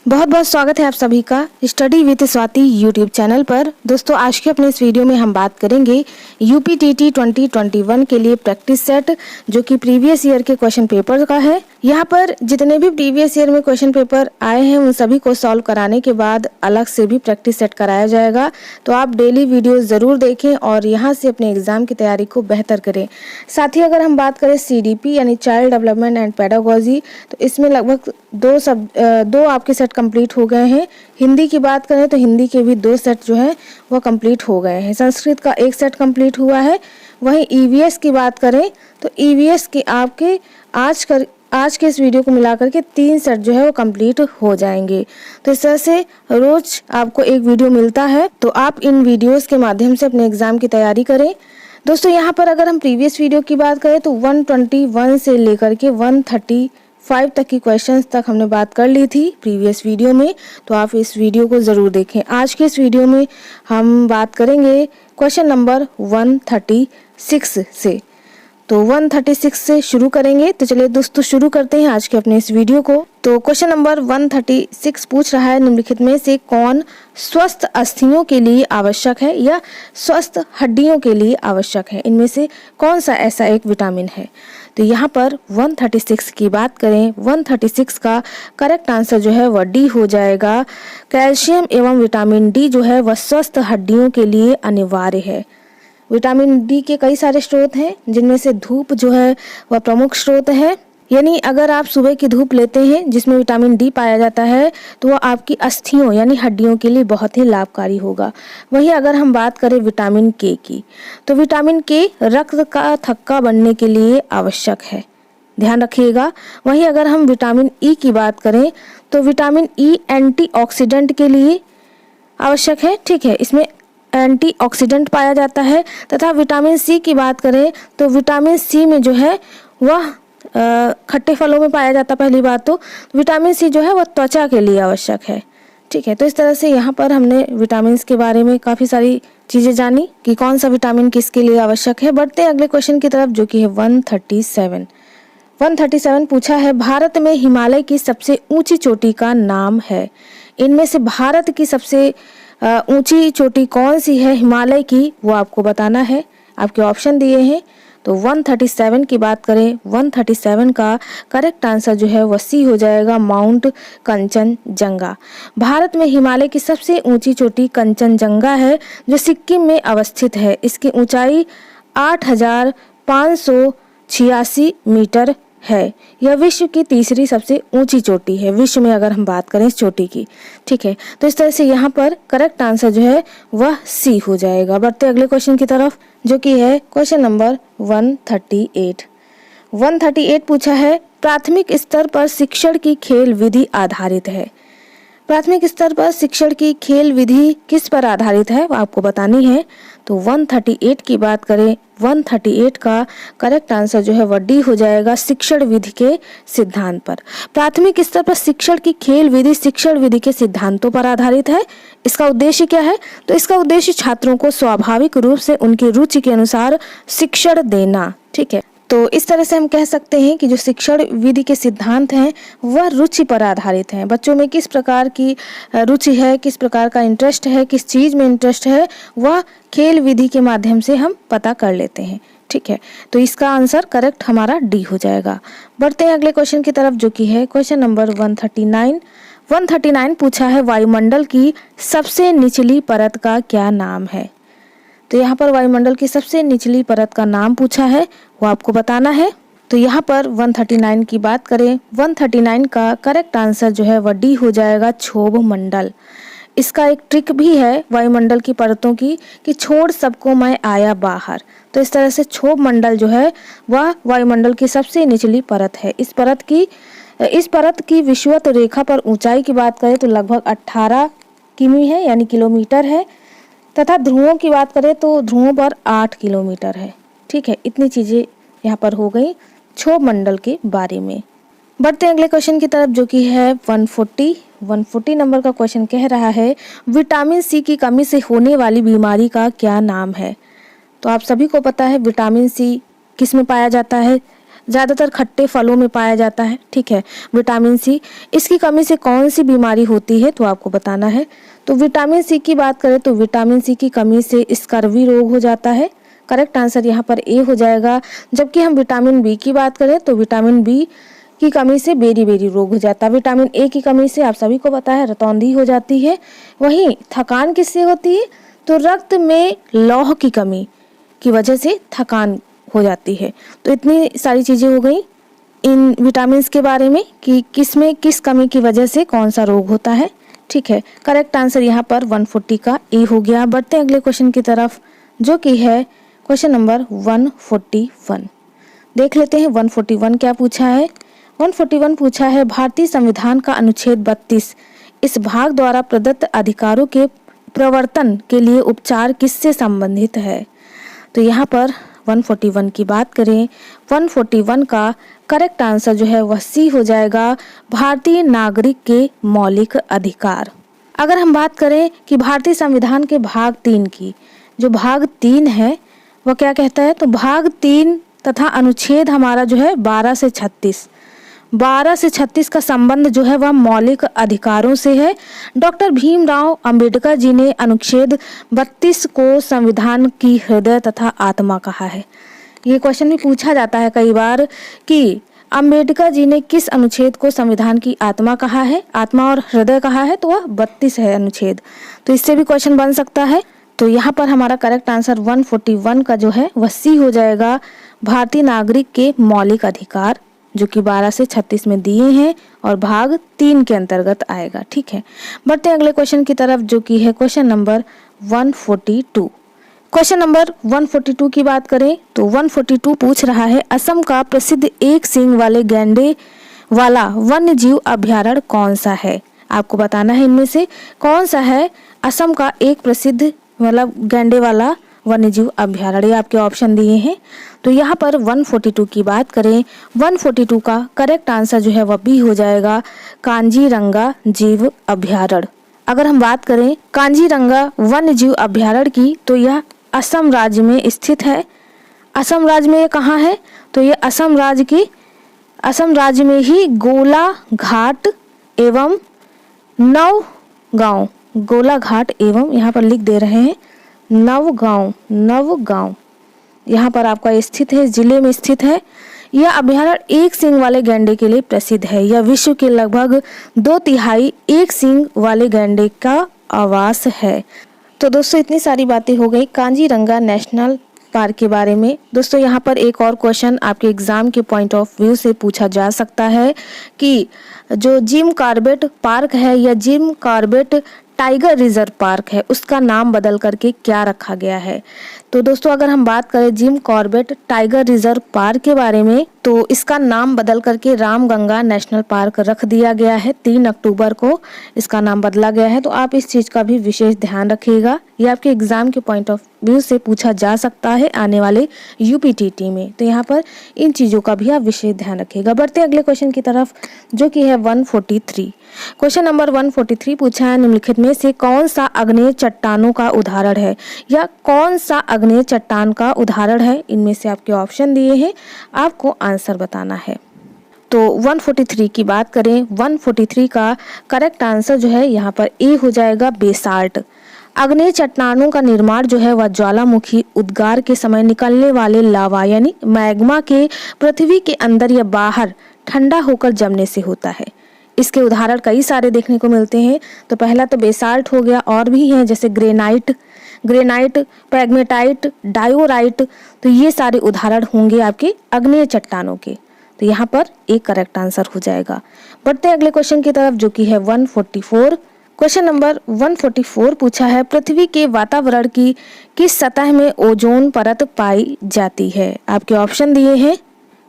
बहुत बहुत स्वागत है आप सभी का study with Swati YouTube channel पर। दोस्तों आज के अपने इस वीडियो में हम बात करेंगे यूपीटीटी 2021 के लिए प्रैक्टिस सेट जो कि प्रीवियस ईयर के क्वेश्चन पेपर का है। यहाँ पर जितने भी प्रीवियस ईयर में क्वेश्चन पेपर आए हैं उन सभी को सॉल्व कराने के बाद अलग से भी प्रैक्टिस सेट कराया जाएगा। तो आप डेली वीडियो ज़रूर देखें और यहाँ से अपने एग्जाम की तैयारी को बेहतर करें। साथ ही अगर हम बात करें CDP यानी चाइल्ड डेवलपमेंट एंड पेडागोजी, तो इसमें लगभग दो आपके सेट कंप्लीट हो गए हैं। हिंदी की बात करें तो हिंदी के भी 2 सेट जो है वो कंप्लीट हो गए हैं। संस्कृत का 1 सेट कंप्लीट हुआ है। वहीं EVS की बात करें तो EVS के आपके आज के इस वीडियो को मिलाकर के 3 सेट जो है वो कंप्लीट हो जाएंगे। तो इस तरह से रोज आपको एक वीडियो मिलता है, तो आप इन वीडियोस के माध्यम से अपने एग्जाम की तैयारी करें। दोस्तों यहाँ पर अगर हम प्रीवियस वीडियो की बात करें तो 121 से लेकर के 135 तक की क्वेश्चंस तक हमने बात कर ली थी प्रीवियस वीडियो में, तो आप इस वीडियो को ज़रूर देखें। आज के इस वीडियो में हम बात करेंगे क्वेश्चन नंबर 136 से। तो 136 से शुरू करेंगे। तो चलिए दोस्तों शुरू करते हैं आज के अपने इस वीडियो को। तो क्वेश्चन नंबर 136 पूछ रहा है निम्नलिखित में से कौन स्वस्थ अस्थियों के लिए आवश्यक है या स्वस्थ हड्डियों के लिए आवश्यक है, इनमें से कौन सा ऐसा एक विटामिन है। तो यहाँ पर 136 की बात करें, 136 का करेक्ट आंसर जो है वह डी हो जाएगा। कैल्शियम एवं विटामिन डी जो है वह स्वस्थ हड्डियों के लिए अनिवार्य है। विटामिन डी के कई सारे स्रोत हैं जिनमें से धूप जो है वह प्रमुख स्रोत है। यानी अगर आप सुबह की धूप लेते हैं जिसमें विटामिन डी पाया जाता है तो वह आपकी अस्थियों यानी हड्डियों के लिए बहुत ही लाभकारी होगा। वहीं अगर हम बात करें विटामिन के की, तो विटामिन के रक्त का थक्का बनने के लिए आवश्यक है, ध्यान रखिएगा। वहीं अगर हम विटामिन ई की बात करें तो विटामिन ई एंटीऑक्सीडेंट के लिए आवश्यक है, ठीक है, इसमें एंटीऑक्सीडेंट पाया जाता है। तथा विटामिन सी की बात करें तो विटामिन सी में जो है वह खट्टे फलों में पाया जाता। पहली बात तो विटामिन सी जो है वह त्वचा के लिए आवश्यक है, ठीक है। तो इस तरह से यहाँ पर हमने विटामिन के बारे में काफ़ी सारी चीज़ें जानी कि कौन सा विटामिन किसके लिए आवश्यक है। बढ़ते हैं अगले क्वेश्चन की तरफ जो कि है 137 पूछा है भारत में हिमालय की सबसे ऊंची चोटी का नाम है। इनमें से भारत की सबसे ऊंची चोटी कौन सी है हिमालय की, वो आपको बताना है। आपके ऑप्शन दिए हैं। तो 137 की बात करें, 137 का करेक्ट आंसर जो है वह सी हो जाएगा, माउंट कंचनजंगा। भारत में हिमालय की सबसे ऊंची चोटी कंचनजंगा है जो सिक्किम में अवस्थित है। इसकी ऊंचाई 8,586 मीटर है। यह विश्व की तीसरी सबसे ऊंची चोटी है, विश्व में अगर हम बात करें इस चोटी की, ठीक है। तो इस तरह से यहाँ पर करेक्ट आंसर जो है वह सी हो जाएगा। बढ़ते अगले क्वेश्चन की तरफ जो कि है क्वेश्चन नंबर 138 पूछा है प्राथमिक स्तर पर शिक्षण की खेल विधि आधारित है। प्राथमिक स्तर पर शिक्षण की खेल विधि किस पर आधारित है वो आपको बतानी है। तो 138 की बात करें, 138 का करेक्ट आंसर जो है वह डी हो जाएगा, शिक्षण विधि के सिद्धांत पर। प्राथमिक स्तर पर शिक्षण की खेल विधि शिक्षण विधि के सिद्धांतों पर आधारित है। इसका उद्देश्य क्या है? तो इसका उद्देश्य छात्रों को स्वाभाविक रूप से उनकी रुचि के अनुसार शिक्षण देना, ठीक है। तो इस तरह से हम कह सकते हैं कि जो शिक्षण विधि के सिद्धांत हैं वह रुचि पर आधारित हैं। बच्चों में किस प्रकार की रुचि है, किस प्रकार का इंटरेस्ट है, किस चीज़ में इंटरेस्ट है, वह खेल विधि के माध्यम से हम पता कर लेते हैं, ठीक है। तो इसका आंसर करेक्ट हमारा डी हो जाएगा। बढ़ते हैं अगले क्वेश्चन की तरफ जो कि है क्वेश्चन नंबर 139 पूछा है वायुमंडल की सबसे निचली परत का क्या नाम है। तो यहाँ पर वायुमंडल की सबसे निचली परत का नाम पूछा है, वो आपको बताना है। तो यहाँ पर 139 की बात करें, 139 का करेक्ट आंसर जो है वह डी हो जाएगा, क्षोभ मंडल। इसका एक ट्रिक भी है वायुमंडल की परतों की कि छोड़ सबको मैं आया बाहर। तो इस तरह से क्षोभ मंडल जो है वह वायुमंडल की सबसे निचली परत है। इस परत की विषुवत रेखा पर ऊंचाई की बात करें तो लगभग 18 किमी है यानी किलोमीटर है। तथा ध्रुवों की बात करें तो ध्रुवों पर 8 किलोमीटर है, ठीक है। इतनी चीज़ें यहाँ पर हो गई क्षोभ मंडल के बारे में। बढ़ते हैं अगले क्वेश्चन की तरफ जो कि है 140 नंबर का क्वेश्चन कह रहा है विटामिन सी की कमी से होने वाली बीमारी का क्या नाम है। तो आप सभी को पता है विटामिन सी किस में पाया जाता है, ज़्यादातर खट्टे फलों में पाया जाता है। ठीक है। विटामिन सी, इसकी कमी से कौन सी बीमारी होती है, तो आपको बताना है। तो विटामिन सी की बात करें तो विटामिन सी की कमी से स्कर्वी रोग हो जाता है। करेक्ट आंसर यहाँ पर ए हो जाएगा। जबकि हम विटामिन बी की बात करें तो विटामिन बी की कमी से बेरी रोग हो जाता है। विटामिन ए की कमी से आप सभी को पता है रतौंधी हो जाती है। वहीं थकान किससे होती है, तो रक्त में लौह की कमी की वजह से थकान हो जाती है। तो इतनी सारी चीजें हो गई इन विटामिन के बारे में कि किसमें किस कमी की वजह से कौन सा रोग होता है। ठीक है। करेक्ट आंसर यहाँ पर 140 का ए हो गया। बढ़ते हैं अगले क्वेश्चन की तरफ, जो कि है क्वेश्चन नंबर 141। देख लेते हैं 141 क्या पूछा है। 141 पूछा है भारतीय संविधान का अनुच्छेद 32 इस भाग द्वारा प्रदत्त अधिकारों के प्रवर्तन के लिए उपचार किससे संबंधित है। तो यहाँ पर 141 की बात करें, 141 का करेक्ट आंसर जो है वह सी हो जाएगा, भारतीय नागरिक के मौलिक अधिकार। अगर हम बात करें कि भारतीय संविधान के भाग 3 की, जो भाग 3 है वह क्या कहता है, तो भाग 3 तथा अनुच्छेद हमारा जो है 12 से 36 का संबंध जो है वह मौलिक अधिकारों से है। डॉक्टर भीमराव अंबेडकर जी ने अनुच्छेद 32 को संविधान की हृदय तथा आत्मा कहा है। ये क्वेश्चन भी पूछा जाता है कई बार कि अंबेडकर जी ने किस अनुच्छेद को संविधान की आत्मा कहा है, आत्मा और हृदय कहा है, तो वह 32 है अनुच्छेद। तो इससे भी क्वेश्चन बन सकता है। तो यहाँ पर हमारा करेक्ट आंसर 141 का जो है वह सी हो जाएगा, भारतीय नागरिक के मौलिक अधिकार, जो कि 12 से 36 में दिए हैं और भाग 3 के अंतर्गत आएगा। ठीक है। बढ़ते हैं अगले क्वेश्चन की तरफ, जो कि है क्वेश्चन नंबर 142। क्वेश्चन नंबर 142 की बात करें तो 142 पूछ रहा है असम का प्रसिद्ध एक सींग वाले गैंडे वाला वन्य जीव अभ्यारण्य कौन सा है। आपको बताना है इनमें से कौन सा है असम का एक प्रसिद्ध मतलब गैंडे वाला वन्य जीव अभ्यारण्य। आपके ऑप्शन दिए हैं। तो यहाँ पर 142 की बात करें, 142 का करेक्ट आंसर जो है वह बी हो जाएगा, कांजीरंगा जीव अभ्यारण्य। अगर हम बात करें कांजीरंगा वन्य जीव अभ्यारण्य की, तो यह असम राज्य में स्थित है। असम राज्य में ये कहाँ है, तो ये असम राज्य में ही गोलाघाट एवं नवगांव, गोलाघाट एवं यहाँ पर लिख दे रहे हैं नवगांव यहाँ पर आपका स्थित है, जिले में स्थित है। यह अभ्यारण्य एक सींग वाले गैंडे के लिए प्रसिद्ध है। यह विश्व के लगभग 2/3 एक सींग वाले गैंडे का आवास है। तो दोस्तों इतनी सारी बातें हो गई कांजीरंगा नेशनल पार्क के बारे में। दोस्तों यहाँ पर एक और क्वेश्चन आपके एग्जाम के पॉइंट ऑफ व्यू से पूछा जा सकता है कि जो जिम कॉर्बेट पार्क है या Jim Corbett tiger reserve park है, उसका नाम बदल करके क्या रखा गया है। तो दोस्तों अगर हम बात करें Jim Corbett tiger reserve park के बारे में, तो इसका नाम बदल करके रामगंगा नेशनल पार्क रख दिया गया है। 3 अक्टूबर को इसका नाम बदला गया है। तो आप इस चीज का भी विशेष ध्यान रखिएगा। ये आपके एग्जाम के पॉइंट ऑफ व्यू से पूछा जा सकता है आने वाले यूपीटीटी में। तो यहाँ पर इन चीजों का भी आप विशेष ध्यान रखिएगा। बढ़ते अगले क्वेश्चन की तरफ, जो कि है 143। क्वेश्चन नंबर 143 पूछा है निम्नलिखित में से कौन सा आग्नेय चट्टानों का उदाहरण है, या कौन सा आग्नेय चट्टान का उदाहरण है। इनमें से आपके ऑप्शन दिए हैं, आपको आंसर बताना है। तो 143 की बात करें, 143 का करेक्ट आंसर जो है यहाँ पर ए हो जाएगा, बेसाल्ट। आग्नेय चट्टानों का निर्माण जो है वह ज्वालामुखी उद्गार के समय निकलने वाले लावा यानी मैग्मा के पृथ्वी के अंदर या बाहर ठंडा होकर जमने से होता है। इसके उदाहरण कई सारे देखने को मिलते हैं। तो पहला तो बेसाल्ट हो गया, और भी हैं जैसे ग्रेनाइट, पैग्मेटाइट, डायोराइट। तो ये सारे उदाहरण होंगे आपके आग्नेय चट्टानों के। तो यहाँ पर एक करेक्ट आंसर हो जाएगा। बढ़ते अगले क्वेश्चन की तरफ, जो कि है 144। क्वेश्चन नंबर 144 पूछा है पृथ्वी के वातावरण की किस सतह में ओजोन परत पाई जाती है। आपके ऑप्शन दिए हैं,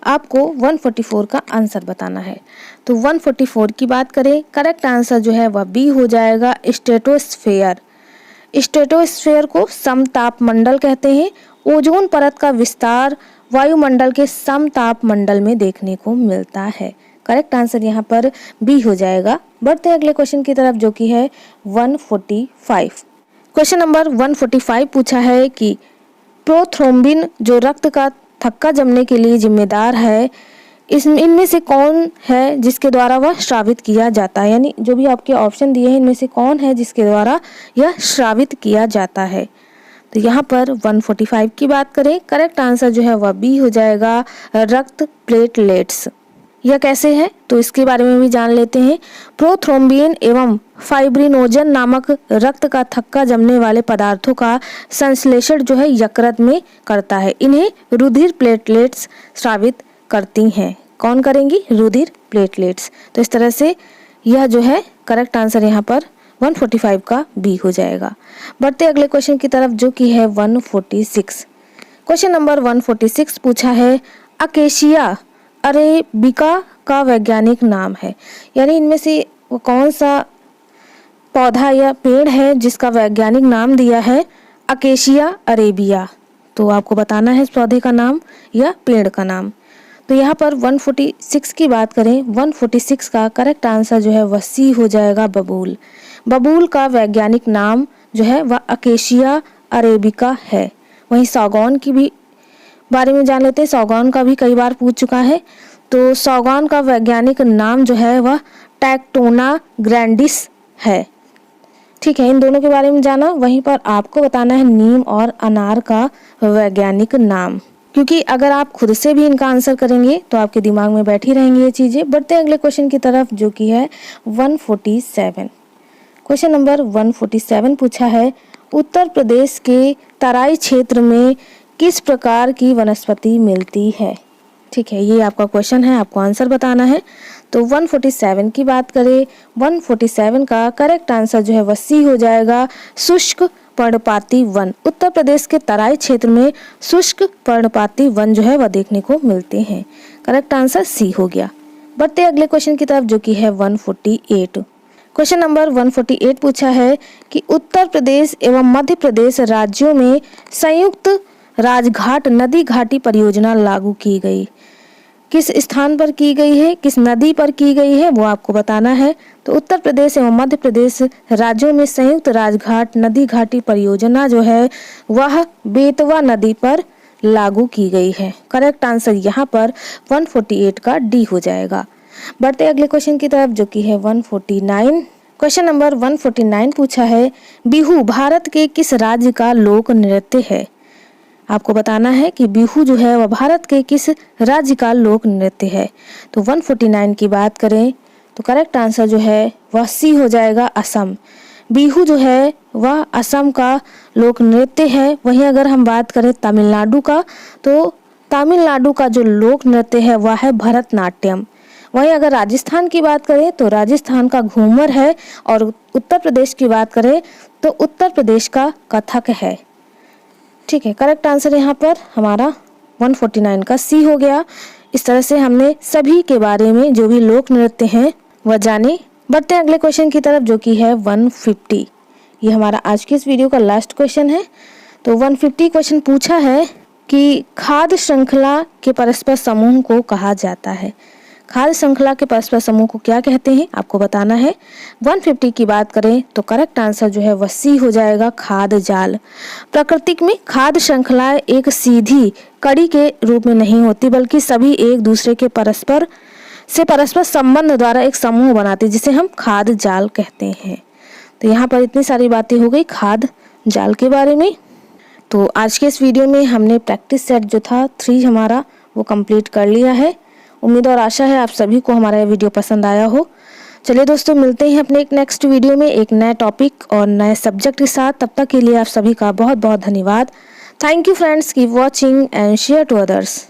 आपको 144 का आंसर बताना है। तो 144 की बात करें, करेक्ट आंसर जो है वह बी हो जाएगा, स्ट्रेटोस्फेयर। स्ट्रेटोस्फेयर को समतापमंडल कहते हैं। ओजोन परत का विस्तार वायुमंडल के समतापमंडल में देखने को मिलता है। करेक्ट आंसर यहाँ पर बी हो जाएगा। बढ़ते हैं अगले क्वेश्चन की तरफ, जो कि है 145। क्वेश्चन नंबर 145 पूछा है कि प्रोथ्रोम्बिन जो रक्त का थक्का जमने के लिए जिम्मेदार है, इनमें से कौन है जिसके द्वारा वह श्रावित किया जाता है। यानी जो भी आपके ऑप्शन दिए हैं इनमें से कौन है जिसके द्वारा यह श्रावित किया जाता है। तो यहाँ पर 145 की बात करें, करेक्ट आंसर जो है वह बी हो जाएगा, रक्त प्लेटलेट्स। यह कैसे है तो इसके बारे में भी जान लेते हैं। प्रोथ्रोम्बिन एवं फाइब्रिनोजन नामक रक्त का थक्का जमने वाले पदार्थों का संश्लेषण जो है यकृत में करता है। इन्हें रुधिर प्लेटलेट्स स्रावित करती हैं। कौन करेंगी? रुधिर प्लेटलेट्स। तो इस तरह से यह जो है करेक्ट आंसर यहाँ पर 145 का बी हो जाएगा। बढ़ते अगले क्वेश्चन की तरफ जो कि है 146। क्वेश्चन नंबर 146 पूछा है, अकेशिया अरेबिका का वैज्ञानिक नाम है। यानी इनमें से वो कौन सा पौधा या पेड़ है जिसका वैज्ञानिक नाम दिया है अकेशिया अरेबिया। तो आपको बताना है इस पौधे का नाम या पेड़ का नाम। तो यहाँ पर 146 की बात करें, 146 का करेक्ट आंसर जो है वह सी हो जाएगा, बबूल। बबूल का वैज्ञानिक नाम जो है वह अकेशिया अरेबिका है। वहीं सागौन की भी बारे में जान लेते हैं। सागौन का भी कई बार पूछ चुका है। तो सागौन का वैज्ञानिक नाम जो है वह टैक्टोना ग्रैंडिस है। ठीक है, इन दोनों के बारे में जाना। वहीं पर आपको बताना है नीम और अनार का वैज्ञानिक नाम, क्योंकि अगर आप खुद से भी इनका आंसर करेंगे तो आपके दिमाग में बैठी रहेंगी ये चीजें। बढ़ते हैं अगले क्वेश्चन की तरफ जो कि है 147। क्वेश्चन नंबर 147 पूछा है, उत्तर प्रदेश के तराई क्षेत्र में किस प्रकार की वनस्पति मिलती है। ठीक है, ये आपका क्वेश्चन है, आपको आंसर बताना है। तो 147 की बात करें, 147 का करेक्ट आंसर जो है वह सी हो जाएगा, शुष्क पर्णपाती वन। उत्तर प्रदेश के तराई क्षेत्र में शुष्क पर्णपाती वन जो है वह देखने को मिलते हैं। करेक्ट आंसर सी हो गया। बढ़ते अगले क्वेश्चन की तरफ जो कि है 148। क्वेश्चन नंबर 148 पूछा है कि उत्तर प्रदेश एवं मध्य प्रदेश राज्यों में संयुक्त राजघाट नदी घाटी परियोजना लागू की गई। किस स्थान पर की गई है, किस नदी पर की गई है, वो आपको बताना है। तो उत्तर प्रदेश एवं मध्य प्रदेश राज्यों में संयुक्त राजघाट नदी घाटी परियोजना जो है वह बेतवा नदी पर लागू की गई है। करेक्ट आंसर यहाँ पर 148 का डी हो जाएगा। बढ़ते अगले क्वेश्चन की तरफ जो कि है 149। क्वेश्चन नंबर 149 पूछा है, बिहू भारत के किस राज्य का लोक नृत्य है। आपको बताना है कि बिहू जो है वह भारत के किस राज्य का लोक नृत्य है। तो 149 की बात करें तो करेक्ट आंसर जो है वह सी हो जाएगा, असम। बिहू जो है वह असम का लोक नृत्य है। वहीं अगर हम बात करें तमिलनाडु का, तो तमिलनाडु का जो लोक नृत्य है वह है भरतनाट्यम। वहीं अगर राजस्थान की बात करें तो राजस्थान का घूमर है। और उत्तर प्रदेश की बात करें तो उत्तर प्रदेश का कथक है। ठीक है, करेक्ट आंसर यहाँ पर हमारा 149 का सी हो गया। इस तरह से हमने सभी के बारे में जो भी लोक नृत्य हैं वह जाने। बढ़ते हैं अगले क्वेश्चन की तरफ जो कि है 150। ये हमारा आज की इस वीडियो का लास्ट क्वेश्चन है। तो 150 क्वेश्चन पूछा है कि खाद्य श्रृंखला के परस्पर समूह को कहा जाता है। खाद्य श्रृंखला के परस्पर समूह को क्या कहते हैं, आपको बताना है। 150 की बात करें तो करेक्ट आंसर जो है वह सी हो जाएगा, खाद्य जाल। प्रकृति में खाद्य श्रृंखलाएं एक सीधी कड़ी के रूप में नहीं होती, बल्कि सभी एक दूसरे के परस्पर संबंध द्वारा एक समूह बनाते, जिसे हम खाद्य जाल कहते हैं। तो यहाँ पर इतनी सारी बातें हो गई खाद्य जाल के बारे में। तो आज के इस वीडियो में हमने प्रैक्टिस सेट जो था 3 हमारा वो कंप्लीट कर लिया है। उम्मीद और आशा है आप सभी को हमारा यह वीडियो पसंद आया हो। चलिए दोस्तों, मिलते हैं अपने एक नेक्स्ट वीडियो में एक नए टॉपिक और नए सब्जेक्ट के साथ। तब तक के लिए आप सभी का बहुत बहुत धन्यवाद। Thank you friends, keep watching and share to others.